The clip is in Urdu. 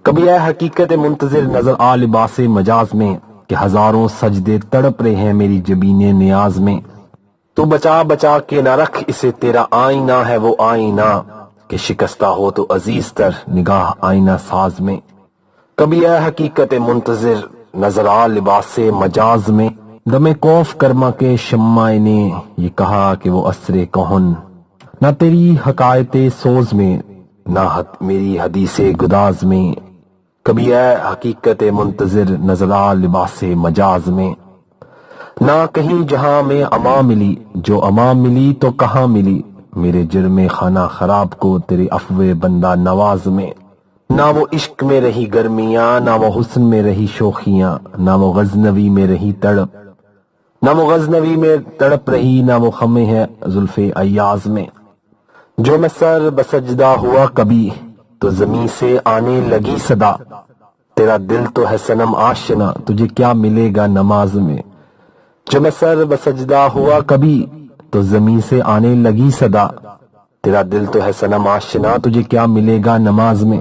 کبھی اے حقیقت منتظر نظر آ لباس مجاز میں کہ ہزاروں سجدے تڑپ رہے ہیں میری جبین نیاز میں. تو بچا بچا کے نہ رکھ اسے تیرا آئینہ ہے وہ آئینہ کہ شکستہ ہو تو عزیز تر نگاہ آئینہ ساز میں. کبھی اے حقیقت منتظر نظر آ لباس مجاز میں دم کوف کرما کے شمع نے یہ کہا کہ وہ عصر کہن نہ تیری حکایت سوز میں نہ میری حدیث گداز میں. کبھی اے حقیقت منتظر نظر آ لباس مجاز میں نہ کہیں جہاں میں اما ملی جو اما ملی تو کہاں ملی میرے جرم خانہ خراب کو تیرے عفو بندہ نواز میں. نہ وہ عشق میں رہی گرمیاں نہ وہ حسن میں رہی شوخیاں نہ وہ غزنوی میں رہی تڑپ نہ وہ غزنوی میں تڑپ رہی نہ وہ خمیں ہے زلف ایاز میں. جو میں سر بسجدہ ہوا کبھی تو زمین سے آنے لگی صدا تیرا دل تو ہے صنم آشنا تجھے کیا ملے گا نماز میں. جو میں سر بسجدہ ہوا کبھی تو زمین سے آنے لگی صدا تیرا دل تو ہے صنم آشنا تجھے کیا ملے گا نماز میں.